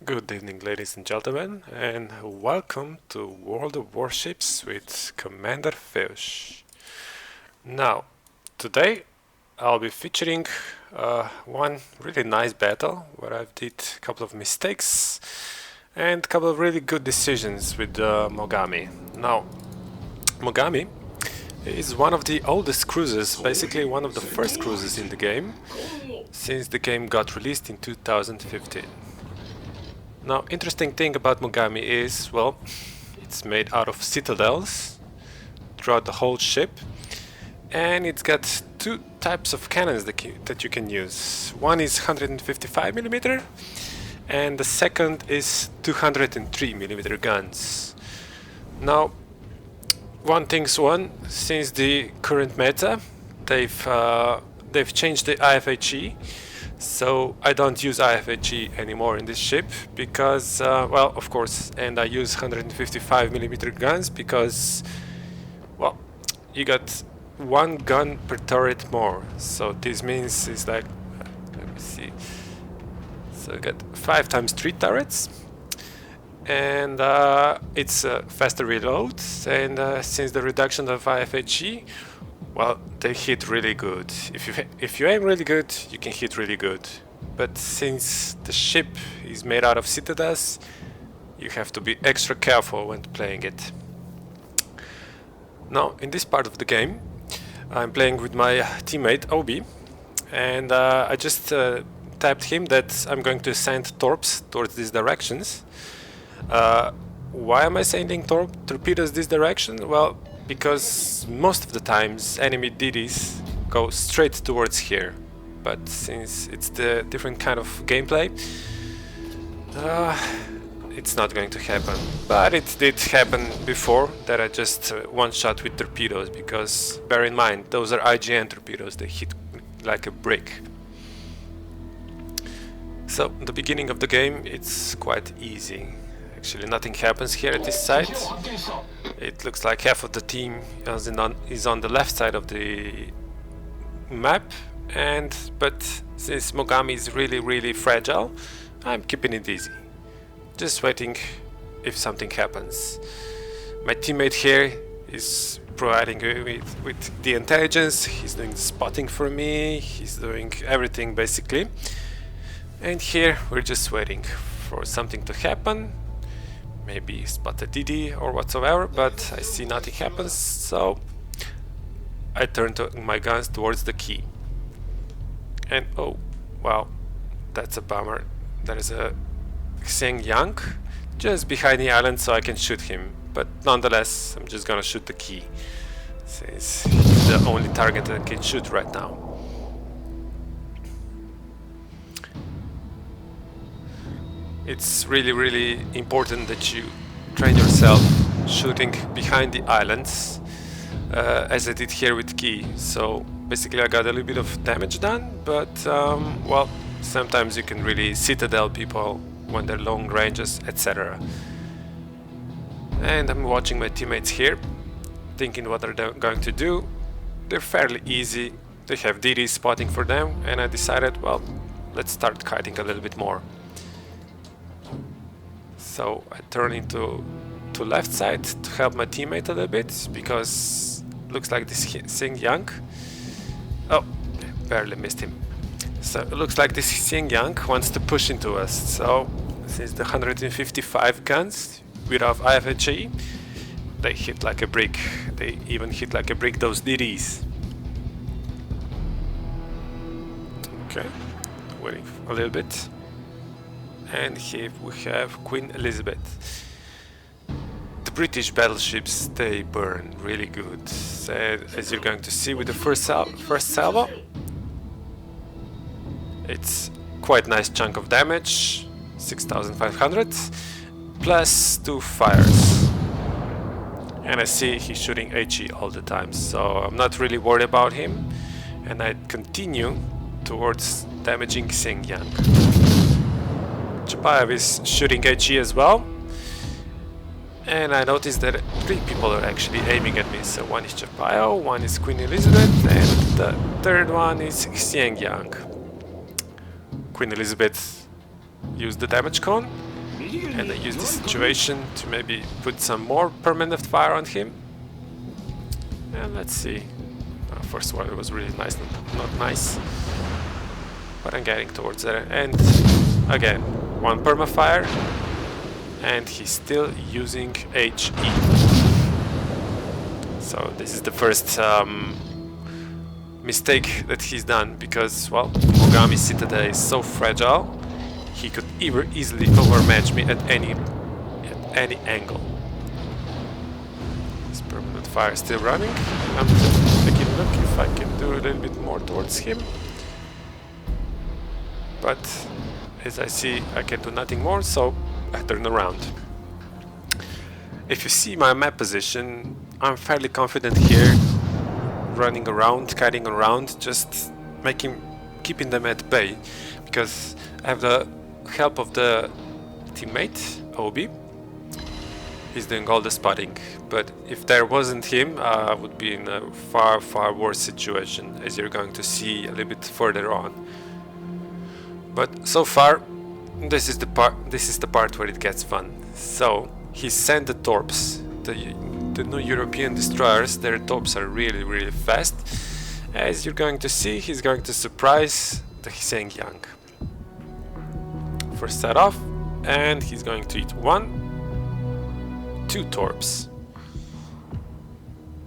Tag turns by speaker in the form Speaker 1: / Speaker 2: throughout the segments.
Speaker 1: Good evening, ladies and gentlemen, and welcome to World of Warships with Commander Fish. Now, today I'll be featuring one really nice battle where I've did a couple of mistakes and a couple of really good decisions with Mogami. Now, Mogami is one of the oldest cruisers, basically one of the first cruisers in the game, since the game got released in 2015. Now, interesting thing about Mogami is, well, it's made out of citadels throughout the whole ship, and it's got two types of cannons that you can use. One is 155mm, and the second is 203mm guns. Now, one thing's one, since the current meta, they've changed the IFHE. So I don't use IFHE anymore in this ship because, well, of course, and I use 155mm guns because, well, you got one gun per turret more. So this means it's like, let me see. So you got 5 times 3 turrets, and it's faster reload. And since the reduction of IFHE, well, they hit really good. If you aim really good, you can hit really good. But since the ship is made out of citadels, you have to be extra careful when playing it. Now, in this part of the game, I'm playing with my teammate Obi, and I just tapped him that I'm going to send torps towards these directions. Why am I sending torpedoes this direction? Well, because most of the times enemy DDs go straight towards here, but since it's the different kind of gameplay, it's not going to happen. But it did happen before that I just one shot with torpedoes, because bear in mind those are IJN torpedoes, they hit like a brick. So the beginning of the game, it's quite easy. Actually, nothing happens here at this site. It looks like half of the team is on the left side of the map, but since Mogami is really fragile, I'm keeping it easy, just waiting if something happens. My teammate here is providing me with the intelligence, he's doing spotting for me, he's doing everything basically, and here we're just waiting for something to happen. Maybe spot a DD or whatsoever, but I see nothing happens, so I turn my guns towards the key. And oh, wow, that's a bummer. There is a Xing Yang just behind the island, so I can shoot him. But nonetheless, I'm just gonna shoot the key, since he's the only target I can shoot right now. It's really important that you train yourself shooting behind the islands, as I did here with Key. So basically I got a little bit of damage done, but well, sometimes you can really citadel people when they're long ranges, etc. And I'm watching my teammates here, thinking what they're going to do. They're fairly easy, they have DD spotting for them, and I decided, well, let's start kiting a little bit more. So I turn into left side to help my teammate a little bit, because looks like this Xing Yang, oh, barely missed him. So it looks like this Xing Yang wants to push into us. So since the 155 guns without IFHE, they hit like a brick. They even hit like a brick those DDs. Okay, waiting a little bit. And here we have Queen Elizabeth. The British battleships, they burn really good. So, as you're going to see with the first salvo, it's quite a nice chunk of damage, 6,500, plus 2 fires. And I see he's shooting HE all the time, so I'm not really worried about him. And I continue towards damaging Xing Yang. Chapayev is shooting HE as well, and I noticed that 3 people are actually aiming at me. So one is Chapayev, one is Queen Elizabeth, and the third one is Xing Yang. Queen Elizabeth used the damage cone, and I use this situation to maybe put some more permanent fire on him. And let's see. First one was really nice, not nice, but I'm getting towards there. And again, one permafire, and he's still using HE. So this is the first mistake that he's done, because, well, Mogami Citadel is so fragile. He could easily overmatch me at any angle. This permanent fire is still running. I'm just taking a look if I can do a little bit more towards him. But as I see, I can do nothing more, so I turn around. If you see my map position, I'm fairly confident here, running around, kiting around, just keeping them at bay, because I have the help of the teammate, OB. He's doing all the spotting, but if there wasn't him, I would be in a far worse situation, as you're going to see a little bit further on. But so far, this is the part where it gets fun. So he sent the torps, the new European destroyers. Their torps are really fast. As you're going to see, he's going to surprise the Yang. First set off, and he's going to eat 2 torps.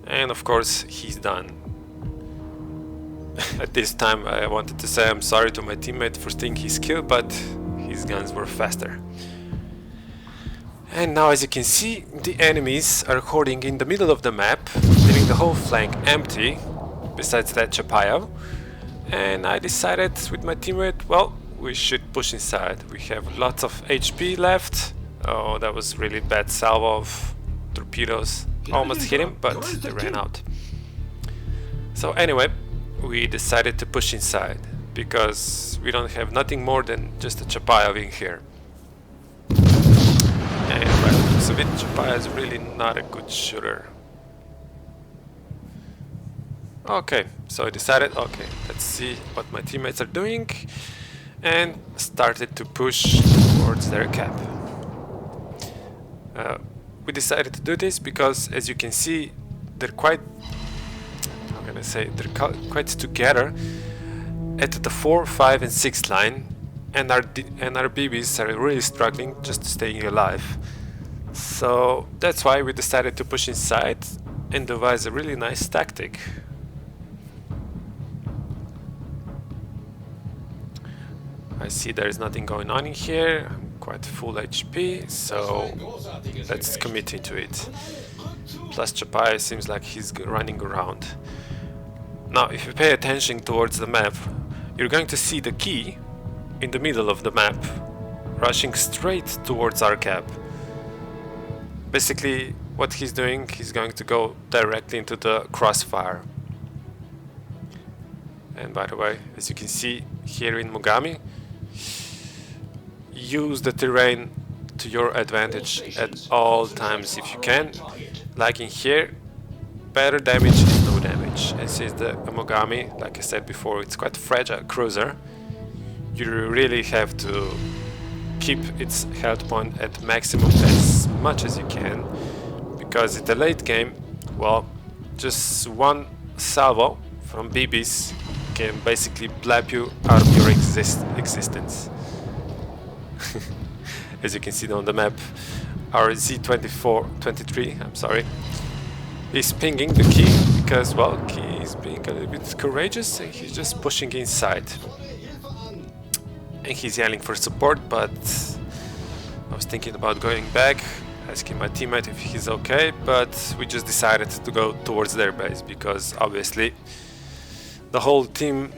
Speaker 1: And of course, he's done. At this time, I wanted to say I'm sorry to my teammate for stealing his kill, but his guns were faster. And now, as you can see, the enemies are hoarding in the middle of the map, leaving the whole flank empty, besides that Chapayo. And I decided with my teammate, well, we should push inside. We have lots of HP left. Oh, that was really bad salvo of torpedoes. Almost hit him, but they ran out. So anyway, we decided to push inside, because we don't have nothing more than just a Chapayo in here. And by the looks of it, Chapayo is really not a good shooter. Okay, so I decided, okay, let's see what my teammates are doing, and started to push towards their cap. We decided to do this because, as you can see, they're quite, how can I say, they're quite together at the 4, 5 and 6 line, and our BBs are really struggling just staying alive. So that's why we decided to push inside and devise a really nice tactic. I see there is nothing going on in here. I'm quite full HP, so let's commit into it. Plus Chapayo seems like he's running around. Now, if you pay attention towards the map, you're going to see the key in the middle of the map, rushing straight towards our cap. Basically, what he's doing, he's going to go directly into the crossfire. And by the way, as you can see here in Mogami, use the terrain to your advantage at all times if you can. Like in here, better damage is no damage. This is the Mogami, like I said before, it's quite a fragile cruiser. You really have to keep its health point at maximum as much as you can, because in the late game, well, just one salvo from BBs can basically blab you out of your existence. As you can see on the map, our Z23, I'm sorry, is pinging the key because, well, key is being a little bit courageous and he's just pushing inside. And he's yelling for support, but I was thinking about going back, asking my teammate if he's okay, but we just decided to go towards their base because obviously the whole team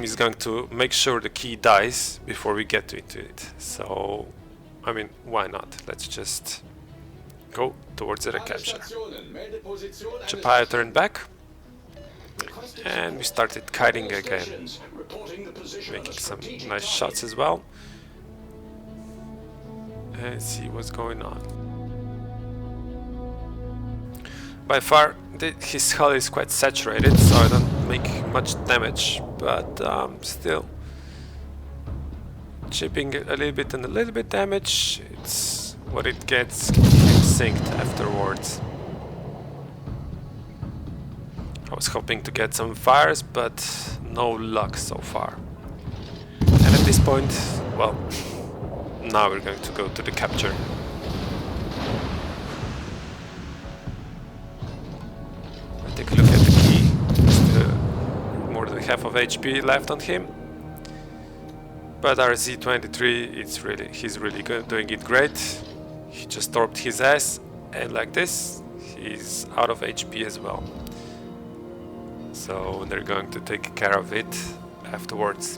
Speaker 1: is going to make sure the key dies before we get into it. So, I mean, why not? Let's just go towards the recapture. Chapayo turned back, and we started kiting again, making some nice shots as well, and see what's going on. By far, his hull is quite saturated, so I don't make much damage, but still, chipping a little bit damage. It's what it gets synced afterwards. I was hoping to get some fires, but no luck so far. And at this point, well, now we're going to go to the capture. Take a look at the key. More than half of HP left on him. But our Z-23, he's really good, doing it great. He just torped his ass, and like this, he's out of HP as well. So they're going to take care of it afterwards.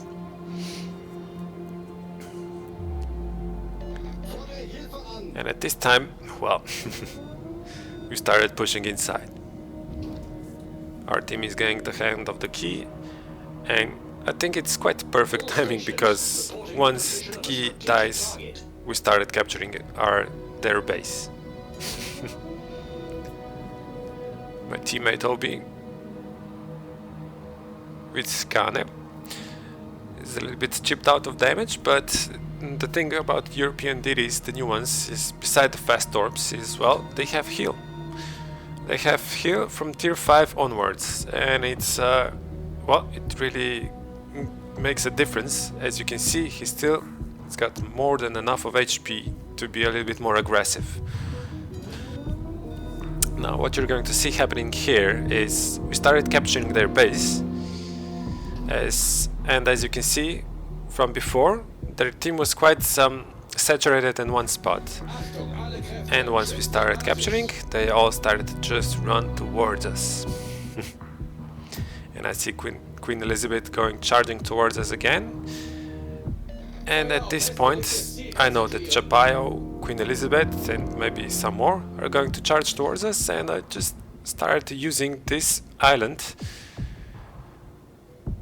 Speaker 1: And at this time, well, we started pushing inside. Our team is getting the hand of the key, and I think it's quite perfect timing, because once the key dies, we started capturing their base. My teammate Obi with Skane is a little bit chipped out of damage, but the thing about European DDs, the new ones, is beside the fast torps, is, well, they have heal. They have heal from tier 5 onwards, and it's well, it really makes a difference. As you can see, he's got more than enough of HP to be a little bit more aggressive. Now what you're going to see happening here is we started capturing their base, and as you can see from before, their team was quite saturated in one spot, and once we started capturing, they all started to just run towards us. And I see Queen Elizabeth charging towards us again, and at this point I know that Chapayo, Queen Elizabeth and maybe some more are going to charge towards us, and I just started using this island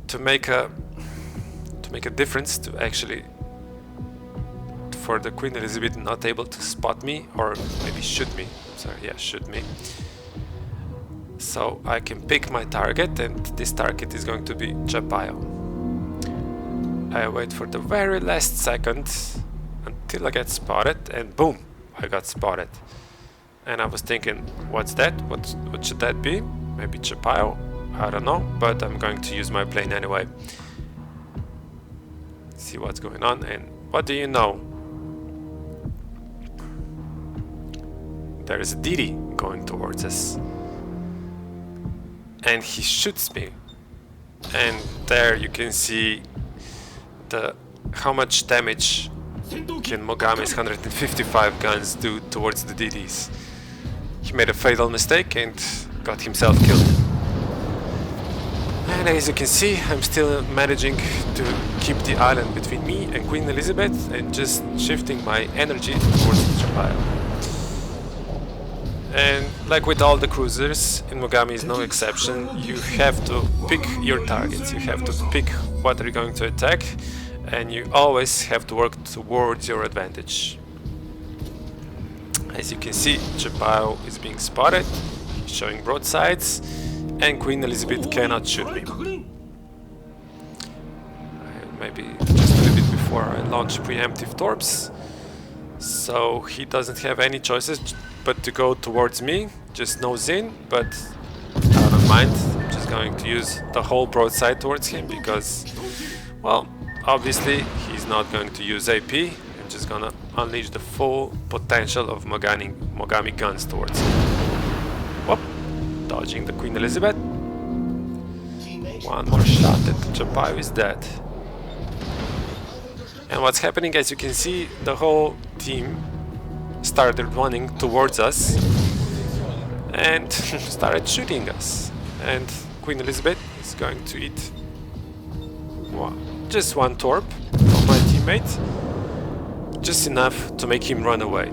Speaker 1: to make a difference, to actually for the Queen Elizabeth not able to spot me, or maybe shoot me. Sorry, yeah, shoot me. So I can pick my target, and this target is going to be Chapayo. I wait for the very last second until I get spotted, and boom, I got spotted. And I was thinking, what's that? What should that be? Maybe Chapayo? I don't know, but I'm going to use my plane anyway. See what's going on, and what do you know? There is a DD going towards us, and he shoots me, and there you can see how much damage can Mogami's 155 guns do towards the DDs. He made a fatal mistake and got himself killed. And as you can see, I'm still managing to keep the island between me and Queen Elizabeth, and just shifting my energy towards Chapayo. And like with all the cruisers, in Mogami is no exception, you have to pick your targets, you have to pick what you're going to attack, and you always have to work towards your advantage. As you can see, Chapayo is being spotted, showing broadsides, and Queen Elizabeth cannot shoot me. Maybe just a little bit before I launch preemptive torps, so he doesn't have any choices but to go towards me, just nose in, but I don't mind. I'm just going to use the whole broadside towards him, because, well, obviously he's not going to use AP. I'm just gonna unleash the full potential of Mogami guns towards him. Whoop! Dodging the Queen Elizabeth. One more shot and Chapayo is dead. And what's happening, as you can see, the whole team started running towards us and started shooting us. And Queen Elizabeth is going to eat just one torp from my teammate, just enough to make him run away.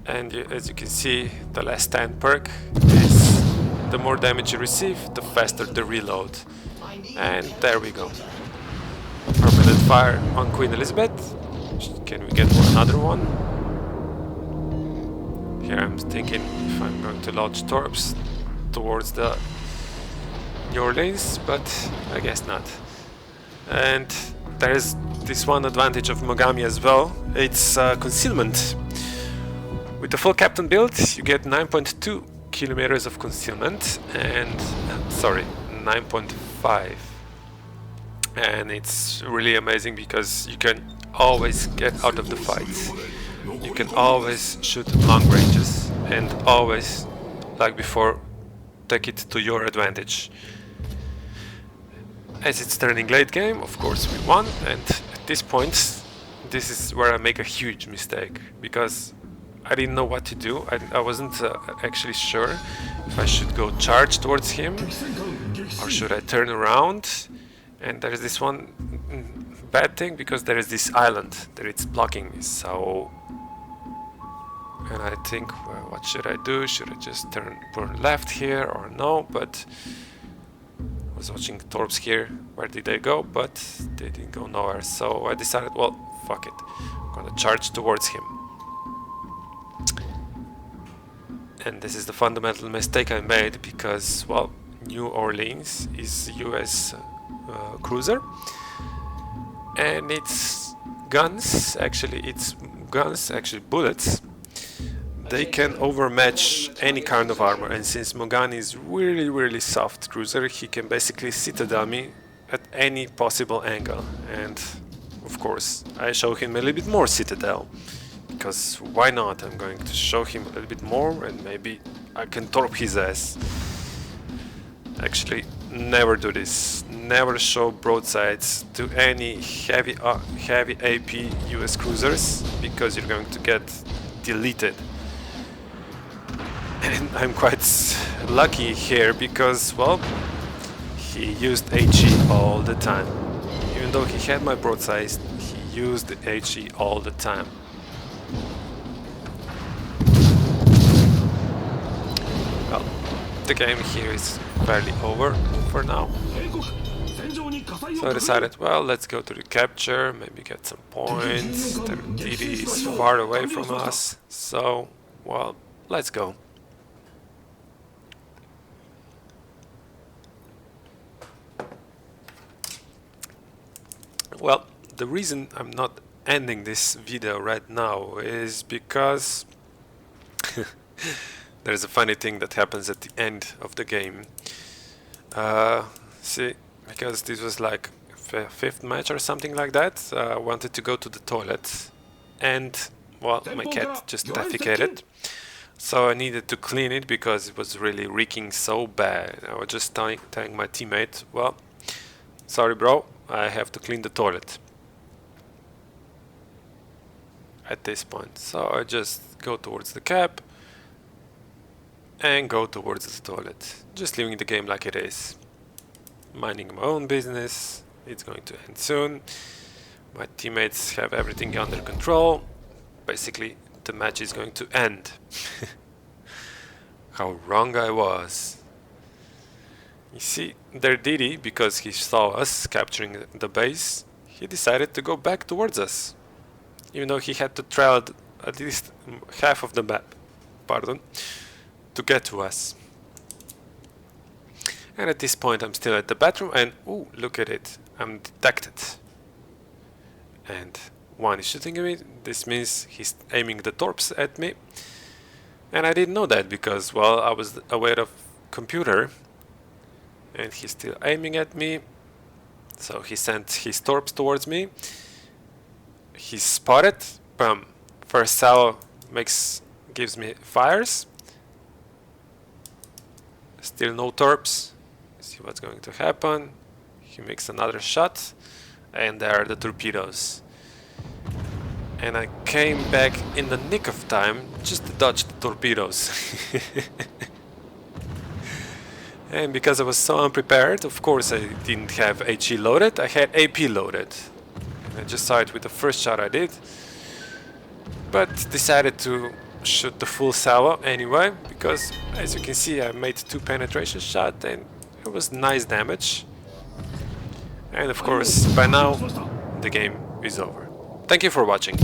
Speaker 1: And as you can see, the last stand perk is the more damage you receive, the faster the reload. And there we go. Permanent fire on Queen Elizabeth. Can we get another one? Here I'm thinking if I'm going to launch torps towards the New Orleans, but I guess not. And there is this one advantage of Mogami as well, it's concealment. With the full captain build you get 9.2 kilometers of concealment and, sorry, 9.5. And it's really amazing because you can always get out of the fights. You can always shoot long ranges and always, like before, take it to your advantage. As it's turning late game, of course we won, and at this point, this is where I make a huge mistake, because I didn't know what to do. I wasn't actually sure if I should go charge towards him or should I turn around. And there is this one bad thing, because there is this island that it's blocking me, so... And I think, well, what should I do? Should I just turn left here or no? But I was watching Torps here. Where did they go? But they didn't go nowhere. So I decided, well, fuck it. I'm gonna charge towards him. And this is the fundamental mistake I made, because, well, New Orleans is US cruiser. And its guns, actually bullets, they can overmatch any kind of armor, and since Mogami is really soft cruiser, he can basically citadel me at any possible angle. And of course I show him a little bit more citadel, because why not? I'm going to show him a little bit more and maybe I can torp his ass. Actually, never do this. Never show broadsides to any heavy AP US cruisers, because you're going to get deleted. And I'm quite lucky here, because, well, he used HE all the time. Even though he had my broadsides, he used HE all the time. Well, the game here is fairly over for now. So I decided, well, let's go to the capture, maybe get some points. The DD is far away from us, so, well, let's go. Well, the reason I'm not ending this video right now is because there's a funny thing that happens at the end of the game. See, because this was like fifth match or something like that, I wanted to go to the toilet, and, well, my cat just defecated. So I needed to clean it because it was really reeking so bad. I was just telling my teammate, well, sorry bro, I have to clean the toilet at this point. So I just go towards the cab and go towards the toilet, just leaving the game like it is, minding my own business. It's going to end soon. My teammates have everything under control. Basically, the match is going to end. How wrong I was. You see, their Didi, because he saw us capturing the base, he decided to go back towards us, even though he had to travel at least half of the map, to get to us. And at this point I'm still at the bathroom, and ooh, look at it, I'm detected. And one is shooting at me. This means he's aiming the torps at me. And I didn't know that because, well, I was aware of computer. And he's still aiming at me. So he sent his torps towards me. He's spotted. Boom. First salvo gives me fires. Still no torps. See what's going to happen. He makes another shot. And there are the torpedoes. And I came back in the nick of time just to dodge the torpedoes. And because I was so unprepared, of course I didn't have HE loaded, I had AP loaded. And I just saw it with the first shot I did. But decided to shoot the full salvo anyway, because as you can see I made 2 penetration shots and it was nice damage. And of course by now the game is over. Thank you for watching.